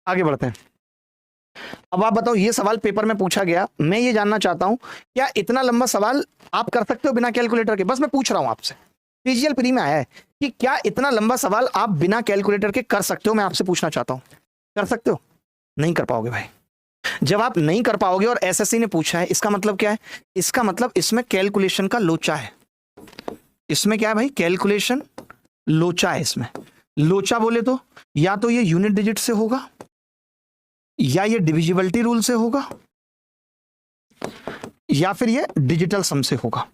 आगे बढ़ते हैं। अब आप बताओ, ये सवाल पेपर में पूछा गया, मैं ये जानना चाहता हूं क्या इतना लंबा सवाल आप कर सकते हो बिना कैलकुलेटर के? बस मैं पूछ रहा हूं आपसे, पीजीएल प्री में आया है कि क्या इतना लंबा सवाल आप बिना कैलकुलेटर के कर सकते हो? मैं आपसे पूछना चाहता हूं, कर सकते हो? नहीं कर पाओगे भाई। जब आप नहीं कर पाओगे और एसएससी ने पूछा है, इसका मतलब क्या है? इसका मतलब इसमें कैलकुलेशन का लोचा है। इसमें क्या है भाई? कैलकुलेशन लोचा है। इसमें लोचा बोले तो या तो ये यूनिट डिजिट से होगा, या ये डिविजिबिलिटी रूल से होगा, या फिर ये डिजिटल सम से होगा।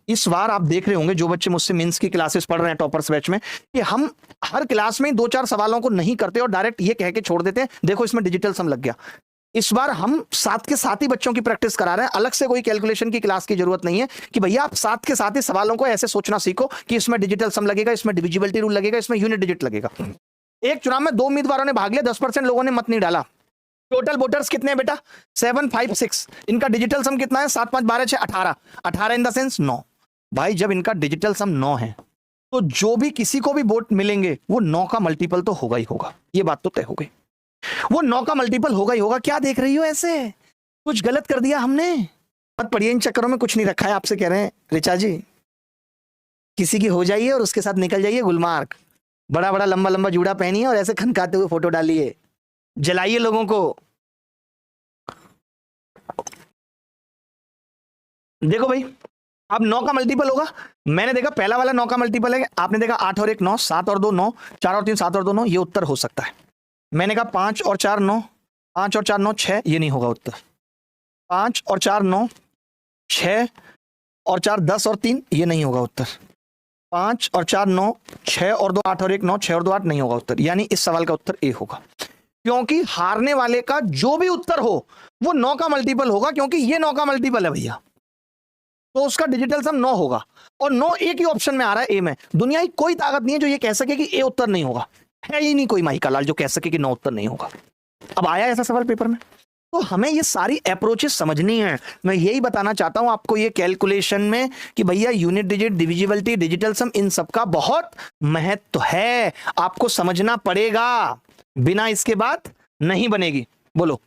इस बार आप देख रहे होंगे जो बच्चे मुझसे मेंस की क्लासेस पढ़ रहे हैं टॉपर्स बैच में, कि हम हर क्लास में 2-4 सवालों को नहीं करते और डायरेक्ट ये कह के छोड़ देते हैं देखो इसमें डिजिटल सम लग गया। इस बार हम साथ के साथ ही बच्चों की प्रैक्टिस करा रहे हैं, अलग से कोई कैलकुलेशन की क्लास की जरूरत नहीं है कि भैया आप साथ के साथ ही सवालों को ऐसे सोचना सीखो कि इसमें डिजिटल सम लगेगा, इसमें डिविजिबिलिटी रूल लगेगा, इसमें यूनिट डिजिट लगेगा। एक चुनाव में 2 उम्मीदवारों ने भाग लिया, 10% लोगों ने मत नहीं डाला। टोटल वोटर्स कितने हैं बेटा? 756। इनका डिजिटल सम कितना है? 7 5 12 6 18। 18 इन द सेंस 9। भाई जब इनका डिजिटल सम 9 है तो जो भी किसी को भी वोट मिलेंगे वो 9 का मल्टीपल तो होगा ही होगा। ये बात तो तय हो गई, वो 9 का मल्टीपल होगा ही होगा। क्या देख रही हो ऐसे? कुछ गलत कर दिया हमने? मत पढ़िए इन चक्करों में, कुछ नहीं रखा है। आपसे कह रहे हैं ऋचा जी, किसी की हो जाइए और उसके साथ निकल जाइए गुलमार्ग, बड़ा बड़ा लंबा लंबा जूड़ा पहनिए और ऐसे खनकाते हुए फोटो डालिए, जलाइए लोगों को। देखो भाई, अब 9 का मल्टीपल होगा। मैंने देखा पहला वाला 9 का मल्टीपल है, आपने देखा 8 और 1 9, 7 और 2 9, 4 और 3 7 और 2 9, ये उत्तर हो सकता है। मैंने कहा 5 और 4 9, 5 और 4 9 6, ये नहीं होगा उत्तर। 5 और 4 9, 6 और 4 10 और 3, ये नहीं होगा उत्तर। 5 और 4 9, 6 और 2 8 और 1 9, 6 और 2 8, नहीं होगा उत्तर। यानी इस सवाल का उत्तर ए होगा, क्योंकि हारने वाले का जो भी उत्तर हो वो 9 का मल्टीपल होगा, क्योंकि ये 9 का मल्टीपल है भैया, तो उसका डिजिटल सम 9 होगा। और 9 एक ही ऑप्शन में आ रहा है, ए में। दुनिया की कोई ताकत नहीं है जो ये कह सके कि ए उत्तर नहीं होगा, है ही नहीं कोई माई का लाल जो कह सके कि 9 उत्तर नहीं होगा। अब आया ऐसा सवाल पेपर में, तो हमें ये सारी अप्रोचेस समझनी है। मैं यही बताना चाहता हूं आपको ये कैलकुलेशन में कि भैया यूनिट डिजिट, डिविजिबिलिटी, डिजिटल सम, इन सब का बहुत महत्व है, आपको समझना पड़ेगा, बिना इसके बात नहीं बनेगी। बोलो।